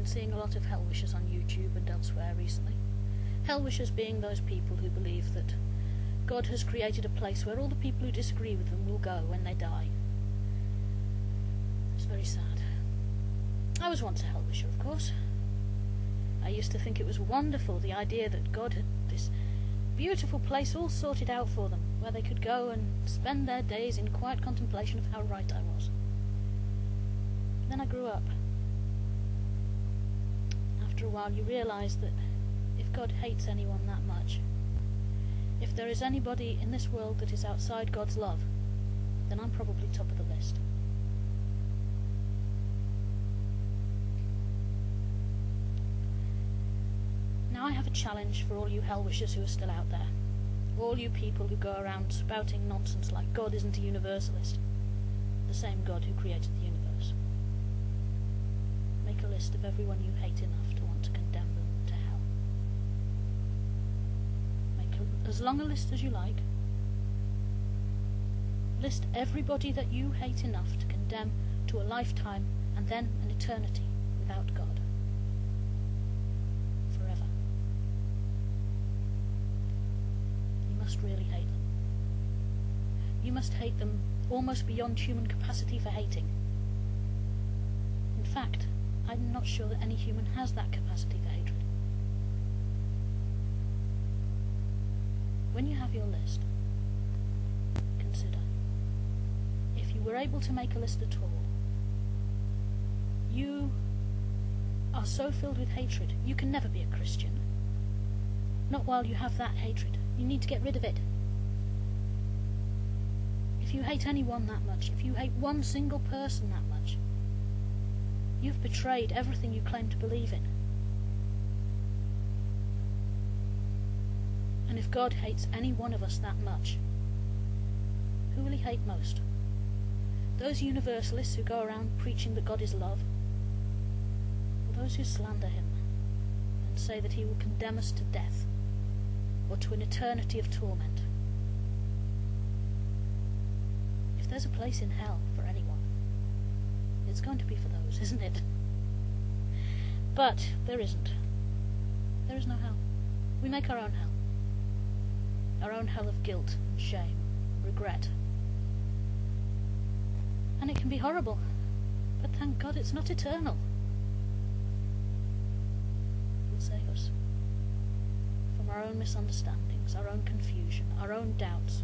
been seeing a lot of hell-wishers on YouTube and elsewhere recently. Hell-wishers being those people who believe that God has created a place where all the people who disagree with them will go when they die. It's very sad. I was once a hell-wisher, of course. I used to think it was wonderful, the idea that God had this beautiful place all sorted out for them, where they could go and spend their days in quiet contemplation of how right I was. Then I grew up. After a while you realise that if God hates anyone that much, if there is anybody in this world that is outside God's love, then I'm probably top of the list. Now I have a challenge for all you hell-wishers who are still out there. All you people who go around spouting nonsense like God isn't a universalist, the same God who created the universe. Make a list of everyone you hate enough to want to condemn them to hell. Make as long a list as you like. List everybody that you hate enough to condemn to a lifetime and then an eternity without God. Forever. You must really hate them. You must hate them almost beyond human capacity for hating. In fact, I'm not sure that any human has that capacity for hatred. When you have your list, consider, if you were able to make a list at all, you are so filled with hatred, you can never be a Christian. Not while you have that hatred. You need to get rid of it. If you hate anyone that much, if you hate one single person that much, you've betrayed everything you claim to believe in. And if God hates any one of us that much, who will he hate most? Those universalists who go around preaching that God is love? Or those who slander him and say that he will condemn us to death or to an eternity of torment? If there's a place in hell for anyone, it's going to be for those, isn't it? But there isn't. There is no hell. We make our own hell. Our own hell of guilt and shame, regret. And it can be horrible, but thank God it's not eternal. It will save us from our own misunderstandings, our own confusion, our own doubts.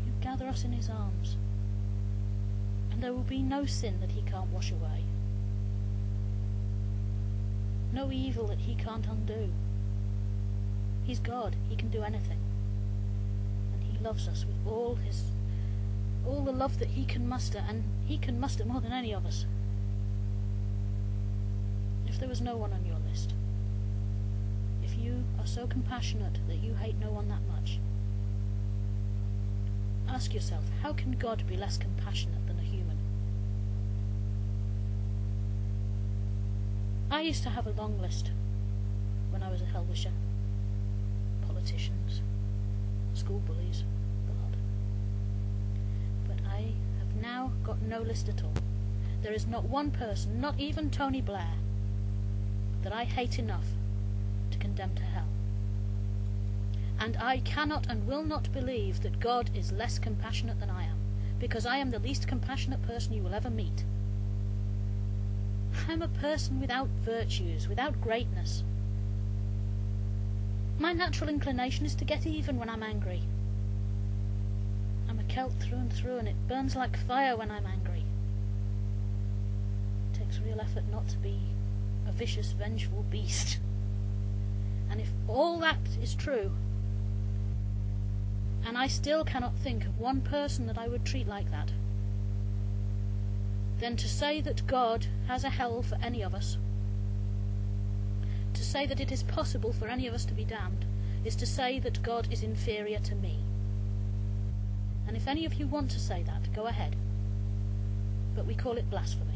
You gather us in his arms, and there will be no sin that he can't wash away, no evil that he can't undo. He's God, he can do anything, and he loves us with all the love that he can muster, and he can muster more than any of us. If there was no one on your list, if you are so compassionate that you hate no one that much, ask yourself, how can God be less compassionate than a human? I used to have a long list when I was a hell-wisher. Politicians, school bullies, the lot. But I have now got no list at all. There is not one person, not even Tony Blair, that I hate enough to condemn to hell. And I cannot and will not believe that God is less compassionate than I am, because I am the least compassionate person you will ever meet. I'm a person without virtues, without greatness. My natural inclination is to get even when I'm angry. I'm a Celt through and through, and it burns like fire when I'm angry. It takes real effort not to be a vicious, vengeful beast. And if all that is true, and I still cannot think of one person that I would treat like that, then to say that God has a hell for any of us, to say that it is possible for any of us to be damned, is to say that God is inferior to me. And if any of you want to say that, go ahead. But we call it blasphemy.